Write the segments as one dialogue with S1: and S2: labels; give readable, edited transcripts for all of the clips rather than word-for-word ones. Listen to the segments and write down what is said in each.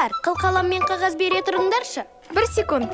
S1: Қыздар, қылқалам мен қағаз бере тұрыңдаршы.
S2: 1 секунд.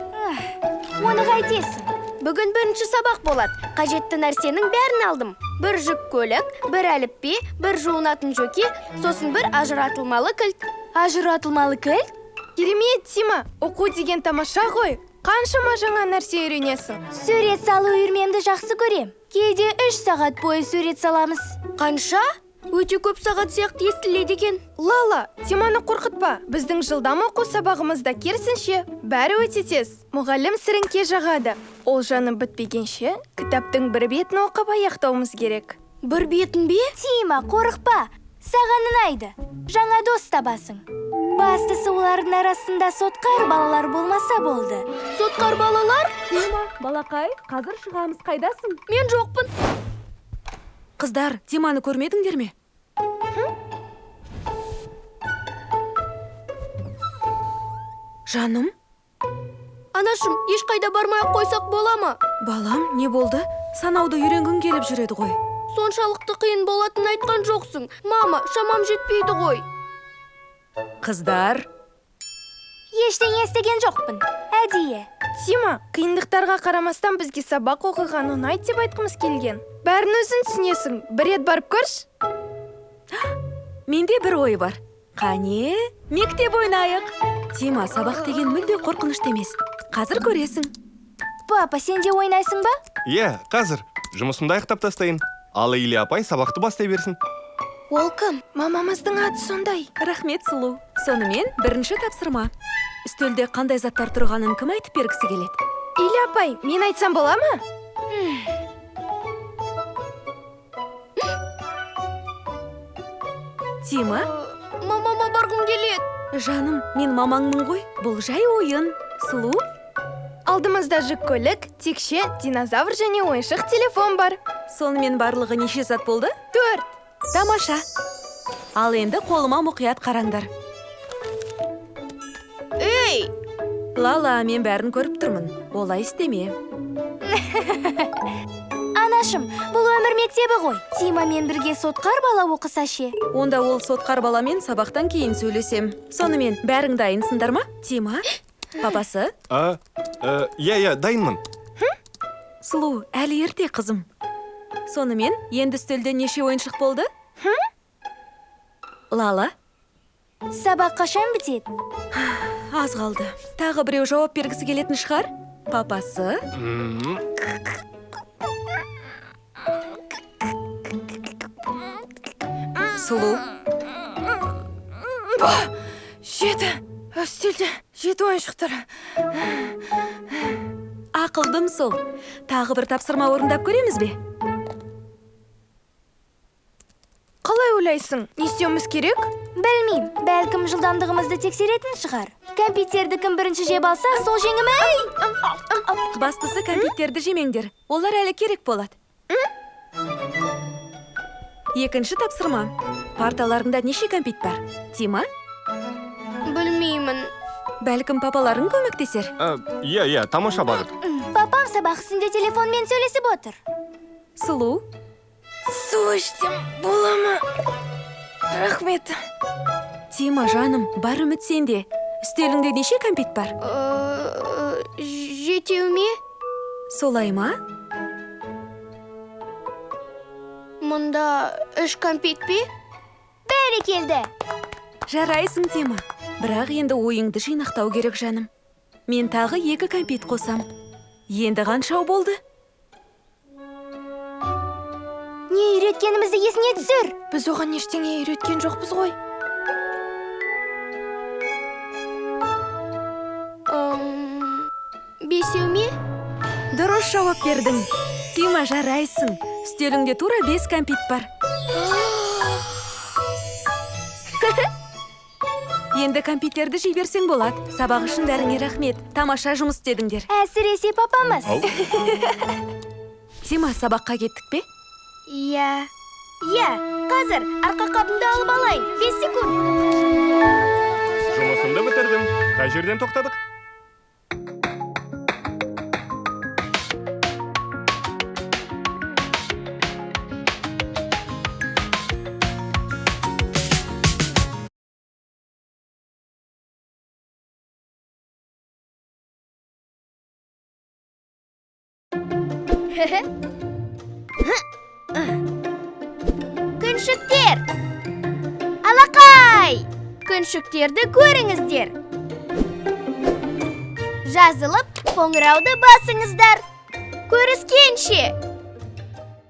S1: Оны қайтесің? Бүгін бірінші сабақ болады. Қажетті нәрсенің бәрін алдым. Бір жүк көлік, бір әліппе, бір жуынатын жөке, сосын бір ажыратылмалы кілт. Ажыратылмалы кілт?
S2: Керемет, Тима. Оқу деген тамаша ғой. Қаншама жаңа нәрсе үйренесің.
S1: Сурет салу үйірмемді жақсы көрем. Кейде 3 сағат бойы сурет саламыз. Қанша? Өте көп сағат сияқты естіледі екен.
S2: Лала, Тиманы қорқытпа. Біздің жылдам оқу сабағымызда керісінше бәрі өте тез. Мұғалім сіріңке жағады. Ол жаны бітпегенше кітаптың бір бетін оқып аяқтауымыз керек.
S1: Бір бетін бе?
S3: Тима, қорықпа. Саған ұнайды. Жаңа дос табасың. Бастысы олардың арасында сотқар балалар болмаса болды.
S1: Сотқар балалар?
S4: Балақай, қазір шығамыз, қайдасың?
S1: Мен жоқпын.
S4: Қыздар, Тиманы көрмедіңдер ме? Жаным,
S1: Анашым, ешқайда бармай-ақ қойсақ бола ма?
S4: балам, не болды? Санауды үйренгің келіп жүреді ғой.
S1: Соншалықты қиын болатын айтқан жоқсың. Мама, шамам жетпейді ғой.
S4: Қыздар,
S3: Ештеңе естіген жоқпын. Әдейі.
S2: Тима, қиындықтарға қарамастан бізге сабақ оқыған ұнайды деп айтқымыз келген. Бәрін өзің түсінесің. Бір рет барып көрші.
S4: менде бір ой бар. Қане, мектеп ойнайық. Тима, сабақ деген мүлде қорқынышты емес. Қазір көресің.
S3: Папа, сен де ойнайсың ба?
S5: Иә, қазір. Жұмысымды аяқтап тастайын. Ал Или апай сабақты бастай берсін.
S1: Ол кім?
S2: Мамамыздың аты сондай.
S4: Рахмет, сұлу. Сонымен бірінші тапсырма. Үстелде қандай заттар тұрғанын кім айтып бергісі келеді?
S2: Или апай, мен айтсам бола ма?
S4: Тима,
S1: Мамама барғым келеді.
S4: жаным, мен мамаңмын ғой. Бұл жай ойын. Сұлу,
S2: Алдымызда жүк көлік, текше, динозавр және ойыншық телефон бар.
S4: сонымен барлығы неше зат болды?
S2: 4.
S4: Тамаша. Ал енді қолыма мұқият қараңдар.
S1: Ей!
S4: Лала, мен бәрін көріп тұрмын. Олай істеме.
S3: Анашым, бұл өмір мектебі ғой. Тимамен бірге сотқар бала оқыса ше.
S4: Онда ол сотқар баламен сабақтан кейін сөйлесем. Сонымен бәрің дайынсыңдар ма? Тима, папасы?
S5: Иә, дайынмын.
S4: Сұлу, әлі ерте қызым. Сонымен, енді үстелде неше ойыншық болды? Лала,
S3: Сабақ қашан бітеді?
S4: аз қалды. Тағы біреу жауап бергісі келетін шығар? Папасы? Сұлу,
S2: Жеті. Үстелде 7 ойыншықтар.
S4: ақылдым сол. Тағы бір тапсырма орындап көреміз бе?
S2: Қалай ойлайсың? Не істеуіміз керек?
S3: Білмейм, бәлкім жылдамдығымызды тексеретін шығар. Компьютерді кім бірінші жеп алса, сол жеңімі.
S4: Бастысы кәмпиттерді жемеңдер. Олар әлі керек болады. Екінші тапсырма. Парталарында неше кәмпит бар? Тима,
S1: Білмеймін.
S4: бәлкім папаларың көмектесер.
S5: Иә, тамаша бағыт.
S3: Папам сабақ үстінде телефонмен сөйлесіп отыр.
S4: Сұлу,
S2: Су іштем, бола ма? Рахмет.
S4: Тима, жаным, бар үміт сенде. Үстеліңде неше кәмпит бар?
S1: Жетеу ме?
S4: Солай ма?
S1: Мұнда 3 кәмпит пе?
S3: Бәрекелді.
S4: Жарайсың, Тима. Бірақ енді ойыңды жинақтау керек, жаным. Мен тағы 2 кәмпит қосам. Енді қаншау болды?
S3: Не үйреткенімізді есіне түсір.
S2: Біз оған ештеңе үйреткен жоқпыз ғой.
S1: Бесеу ме?
S4: Дұрыс жауап бердің. Тима, жарайсың. Үстеліңде тура 5 кәмпит бар. Енді кәмпиттерді жей берсең болады. Сабақ үшін бәріңе рахмет. Тамаша жұмыс істедіңдер.
S3: Әсіресе папамыз.
S4: Тима, сабаққа кеттік пе?
S1: Иә.
S3: Қазір арқа қабымды алып алайын. 5 секунд.
S5: Жұмысымды бітірдім. Қай жерден тоқтадық?
S1: Күншіктер! Алақай! Күншіктерді көріңіздер. Жазылып, қоңырауды басыңыздар. Көріскенше!